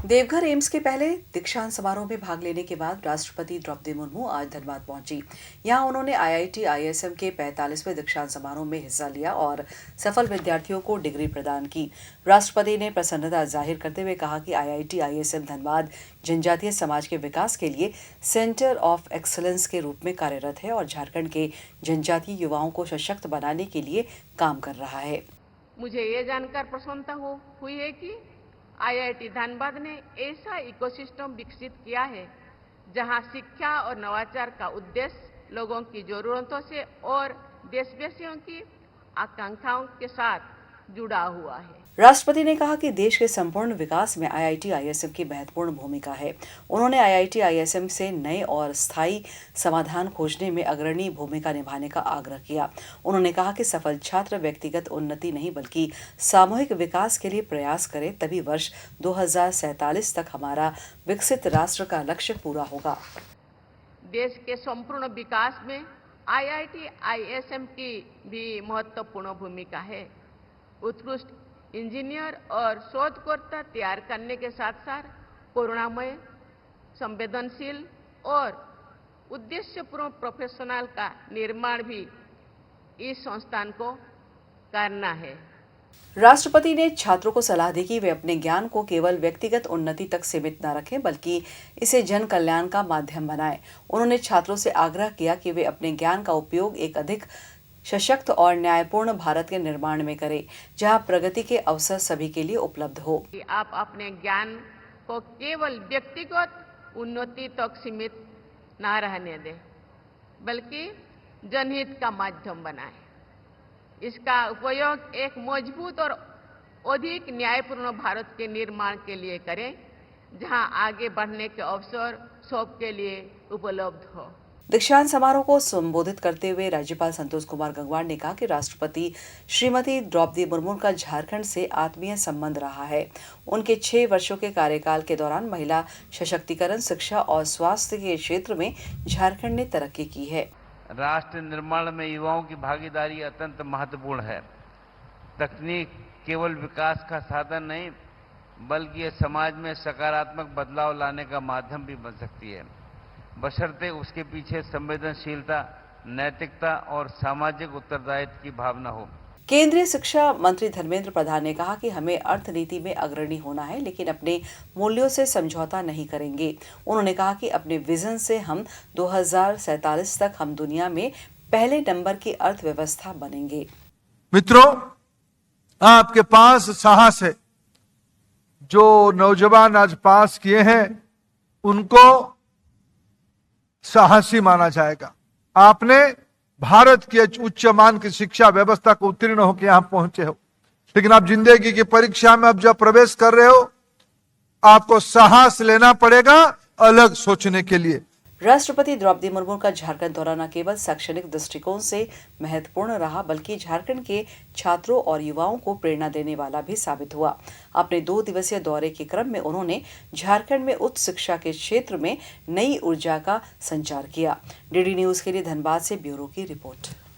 Deoghar AIIMS के पहले दीक्षांत समारोह में भाग लेने के बाद राष्ट्रपति द्रौपदी मुर्मू आज धनबाद पहुंची। यहां उन्होंने आईआईटी आईएसएम के 45वें दीक्षांत समारोह में हिस्सा लिया और सफल विद्यार्थियों को डिग्री प्रदान की। राष्ट्रपति ने प्रसन्नता जाहिर करते हुए कहा कि आईआईटी आईएसएम धनबाद जनजातीय समाज के विकास के लिए सेंटर ऑफ एक्सीलेंस के रूप में कार्यरत है और झारखंड के जनजातीय युवाओं को सशक्त बनाने के लिए काम कर रहा है। मुझे ये जानकर प्रसन्नता हुई है कि आईआईटी धनबाद ने ऐसा इकोसिस्टम विकसित किया है जहां शिक्षा और नवाचार का उद्देश्य लोगों की जरूरतों से और देशवासियों की आकांक्षाओं के साथ जुड़ा हुआ है। राष्ट्रपति ने कहा कि देश के संपूर्ण विकास में आईआईटी आईएसएम की महत्वपूर्ण भूमिका है। उन्होंने आईआईटी आईएसएम से नए और स्थायी समाधान खोजने में अग्रणी भूमिका निभाने का आग्रह किया। उन्होंने कहा कि सफल छात्र व्यक्तिगत उन्नति नहीं बल्कि सामूहिक विकास के लिए प्रयास करें, तभी वर्ष 2047 तक हमारा विकसित राष्ट्र का लक्ष्य पूरा होगा। देश के संपूर्ण विकास में आईआईटी आईएसएम की भी महत्वपूर्ण भूमिका है। उत्कृष्ट इंजीनियर और शोधकर्ता तैयार करने के साथ साथ करुणामय, संवेदनशील और उद्देश्यपूर्ण प्रोफेशनल का निर्माण भी इस संस्थान को करना है। राष्ट्रपति ने छात्रों को सलाह दी कि वे अपने ज्ञान को केवल व्यक्तिगत उन्नति तक सीमित न रखें बल्कि इसे जन कल्याण का माध्यम बनाएं। उन्होंने छात्रों से आग्रह किया कि वे अपने ज्ञान का उपयोग एक अधिक सशक्त और न्यायपूर्ण भारत के निर्माण में करें, जहां प्रगति के अवसर सभी के लिए उपलब्ध हो। आप अपने ज्ञान को केवल व्यक्तिगत उन्नति तक सीमित न रहने दें, बल्कि जनहित का माध्यम बनाएं। इसका उपयोग एक मजबूत और अधिक न्यायपूर्ण भारत के निर्माण के लिए करें, जहां आगे बढ़ने के अवसर सबके लिए उपलब्ध हो। दीक्षांत समारोह को संबोधित करते हुए राज्यपाल संतोष कुमार गंगवार ने कहा कि राष्ट्रपति श्रीमती द्रौपदी मुर्मू का झारखंड से आत्मीय संबंध रहा है। उनके 6 वर्षों के कार्यकाल के दौरान महिला सशक्तिकरण, शिक्षा और स्वास्थ्य के क्षेत्र में झारखंड ने तरक्की की है। राष्ट्र निर्माण में युवाओं की भागीदारी अत्यंत महत्वपूर्ण है। तकनीक केवल विकास का साधन नहीं बल्कि ये समाज में सकारात्मक बदलाव लाने का माध्यम भी बन सकती है, बशर्ते उसके पीछे संवेदनशीलता, नैतिकता और सामाजिक उत्तरदायित्व की भावना हो। केंद्रीय शिक्षा मंत्री धर्मेंद्र प्रधान ने कहा कि हमें अर्थनीति में अग्रणी होना है, लेकिन अपने मूल्यों से समझौता नहीं करेंगे। उन्होंने कहा कि अपने विजन से हम 2047 तक हम दुनिया में पहले नंबर की अर्थव्यवस्था बनेंगे। मित्रों, आपके पास साहस है। जो नौजवान आज पास किए हैं उनको साहसी माना जाएगा। आपने भारत की उच्च मान की शिक्षा व्यवस्था को उत्तीर्ण होकर यहां पहुंचे हो, लेकिन आप जिंदगी की परीक्षा में अब जब प्रवेश कर रहे हो, आपको साहस लेना पड़ेगा अलग सोचने के लिए। राष्ट्रपति द्रौपदी मुर्मू का झारखंड दौरा न केवल शैक्षणिक दृष्टिकोण से महत्वपूर्ण रहा बल्कि झारखंड के छात्रों और युवाओं को प्रेरणा देने वाला भी साबित हुआ। अपने 2 दिवसीय दौरे के क्रम में उन्होंने झारखंड में उच्च शिक्षा के क्षेत्र में नई ऊर्जा का संचार किया। डीडी न्यूज के लिए धनबाद से ब्यूरो की रिपोर्ट।